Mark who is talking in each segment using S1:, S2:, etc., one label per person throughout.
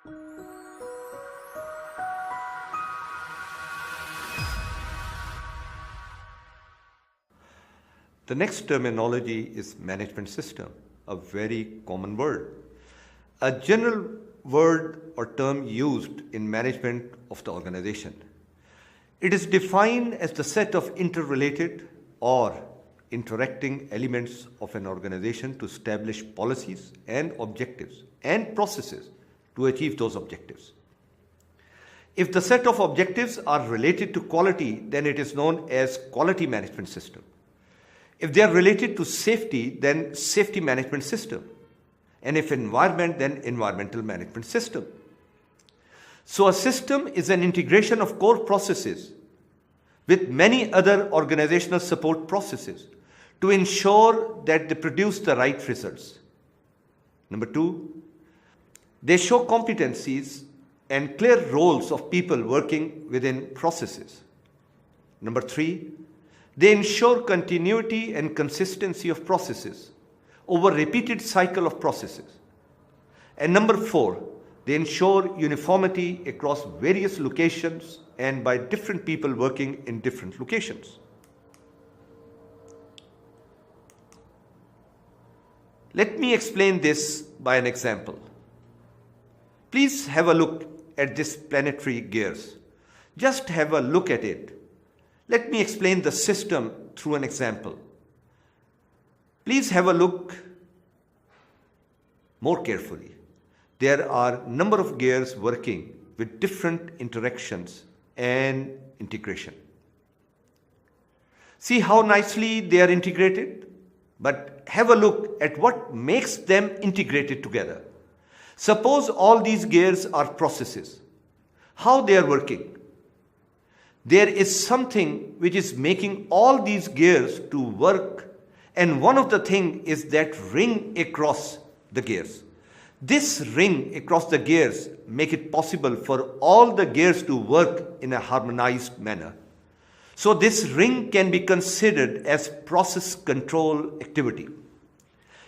S1: The next terminology is management system, a very common word. A general word or term used in management of the organization. It is defined as the set of interrelated or interacting elements of an organization to establish policies and objectives and processes to achieve those objectives. If the set of objectives are related to quality, then it is known as quality management system. If they are related to safety, then safety management system. And if environment, then environmental management system. So a system is an integration of core processes with many other organizational support processes to ensure that they produce the right results. Number two, they show competencies and clear roles of people working within processes. Number three, they ensure continuity and consistency of processes over repeated cycle of processes. And number four, they ensure uniformity across various locations and by different people working in different locations. Let me explain this by an example. Please have a look at this planetary gears. Just have a look at it. Let me explain the system through an example. Please have a look more carefully. There are a number of gears working with different interactions and integration. See how nicely they are integrated? But have a look at what makes them integrated together. Suppose all these gears are processes. How they are working? There is something which is making all these gears to work, and one of the things is that ring across the gears. This ring across the gears make it possible for all the gears to work in a harmonized manner. So this ring can be considered as process control activity.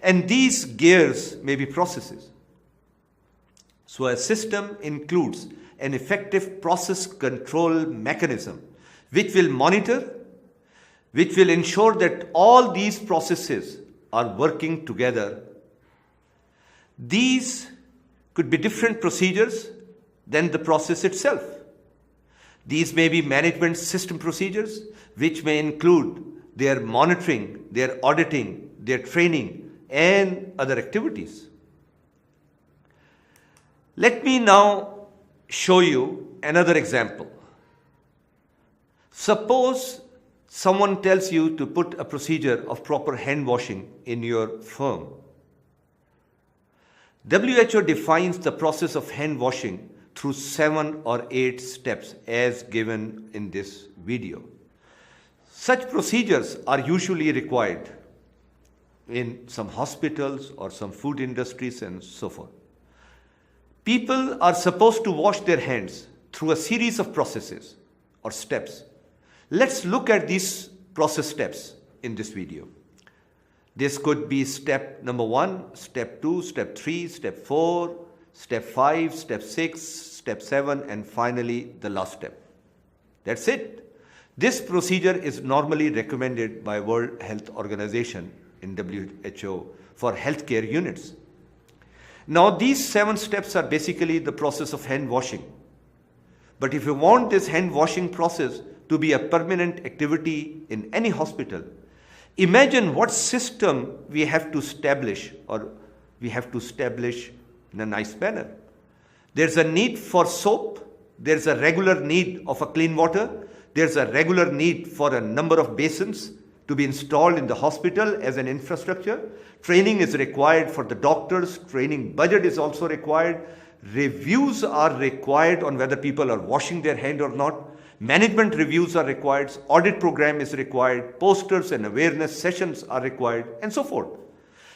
S1: And these gears may be processes. So a system includes an effective process control mechanism which will monitor, which will ensure that all these processes are working together. These could be different procedures than the process itself. These may be management system procedures, which may include their monitoring, their auditing, their training, and other activities. Let me now show you another example. Suppose someone tells you to put a procedure of proper hand washing in your firm. WHO defines the process of hand washing through 7 or 8 steps as given in this video. Such procedures are usually required in some hospitals or some food industries and so forth. People are supposed to wash their hands through a series of processes or steps. Let's look at these process steps in this video. This could be step number 1, step 2, step 3, step 4, step 5, step 6, step 7, and finally the last step. That's it. This procedure is normally recommended by World Health Organization in WHO for healthcare units. Now these 7 steps are basically the process of hand washing. But if you want this hand washing process to be a permanent activity in any hospital, imagine what system we have to establish in a nice manner. There's a need for soap. There's a regular need of a clean water. There's a regular need for a number of basins to be installed in the hospital as an infrastructure. Training is required for the doctors. Training budget is also required. Reviews are required on whether people are washing their hand or not. Management reviews are required. Audit program is required. Posters and awareness sessions are required, and so forth.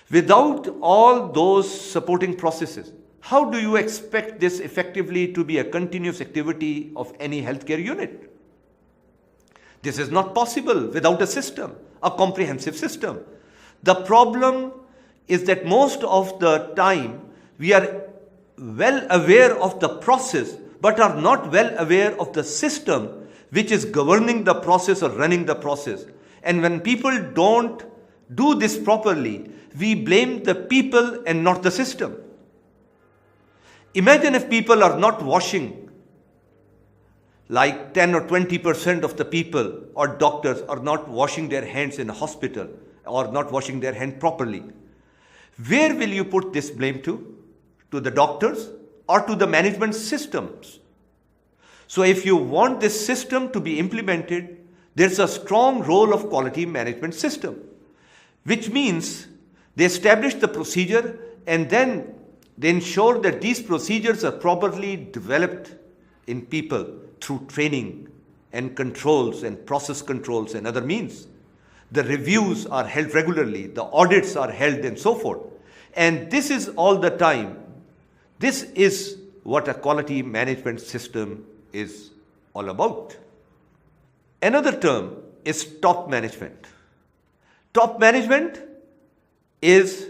S1: Without all those supporting processes, how do you expect this effectively to be a continuous activity of any healthcare unit? This is not possible without a system, a comprehensive system. The problem is that most of the time we are well aware of the process but are not well aware of the system which is governing the process or running the process. And when people don't do this properly, we blame the people and not the system. Imagine if people are not washing, like 10 or 20% of the people or doctors are not washing their hands in a hospital or not washing their hand properly. Where will you put this blame to? To the doctors or to the management systems? So if you want this system to be implemented, there's a strong role of quality management system, which means they establish the procedure and then they ensure that these procedures are properly developed in people through training and controls and process controls and other means. The reviews are held regularly, the audits are held and so forth. And this is all the time. This is what a quality management system is all about. Another term is top management. Top management is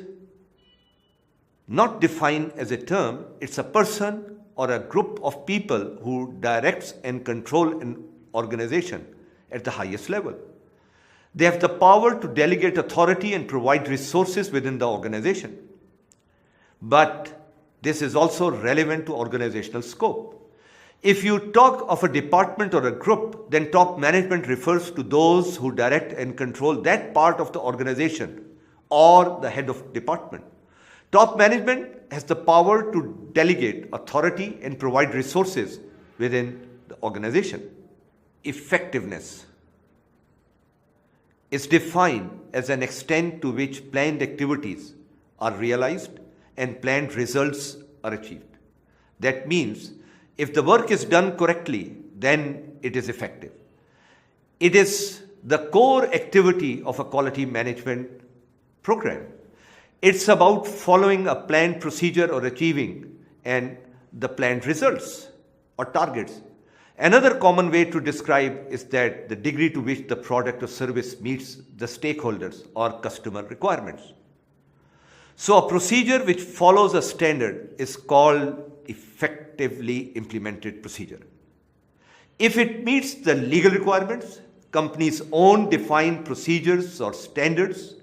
S1: not defined as a term, it's a person or a group of people who directs and control an organization at the highest level. They have the power to delegate authority and provide resources within the organization. But this is also relevant to organizational scope. If you talk of a department or a group, then top management refers to those who direct and control that part of the organization or the head of department. Top management has the power to delegate authority and provide resources within the organization. Effectiveness is defined as an extent to which planned activities are realized and planned results are achieved. That means if the work is done correctly, then it is effective. It is the core activity of a quality management program. It's about following a planned procedure or achieving and the planned results or targets. Another common way to describe is that the degree to which the product or service meets the stakeholders or customer requirements. So a procedure which follows a standard is called effectively implemented procedure. If it meets the legal requirements, companies' own defined procedures or standards,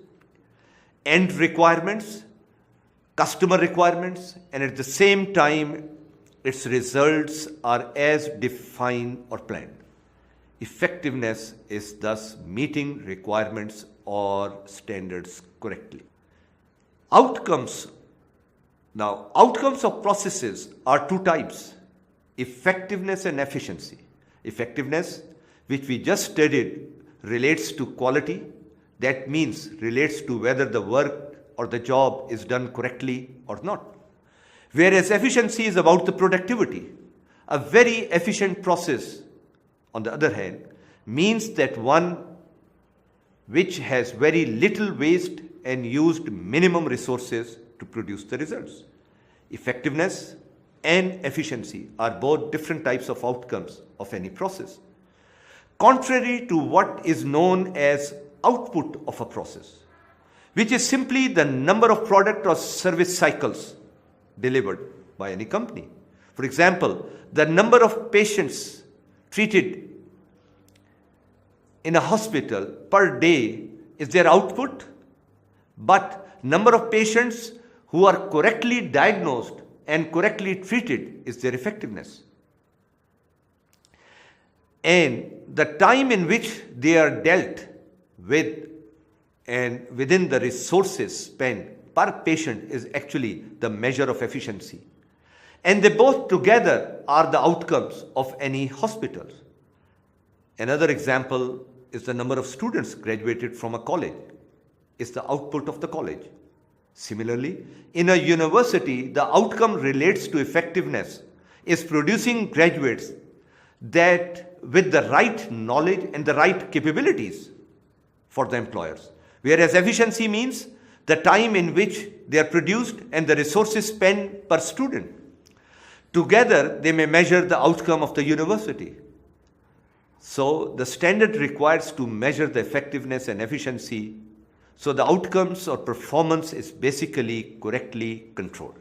S1: end requirements, customer requirements, and at the same time, its results are as defined or planned. Effectiveness is thus meeting requirements or standards correctly. Outcomes. Now, outcomes of processes are two types, effectiveness and efficiency. Effectiveness, which we just studied, relates to quality. That means relates to whether the work or the job is done correctly or not. Whereas efficiency is about the productivity. A very efficient process, on the other hand, means that one which has very little waste and used minimum resources to produce the results. Effectiveness and efficiency are both different types of outcomes of any process. Contrary to what is known as output of a process, which is simply the number of product or service cycles delivered by any company. For example, the number of patients treated in a hospital per day is their output, but number of patients who are correctly diagnosed and correctly treated is their effectiveness. And the time in which they are dealt with and within the resources spent per patient is actually the measure of efficiency. And they both together are the outcomes of any hospital. Another example is the number of students graduated from a college is the output of the college. Similarly, in a university, the outcome relates to effectiveness is producing graduates that with the right knowledge and the right capabilities for the employers. Whereas efficiency means the time in which they are produced and the resources spent per student. Together, they may measure the outcome of the university. So, the standard requires to measure the effectiveness and efficiency. So, the outcomes or performance is basically correctly controlled.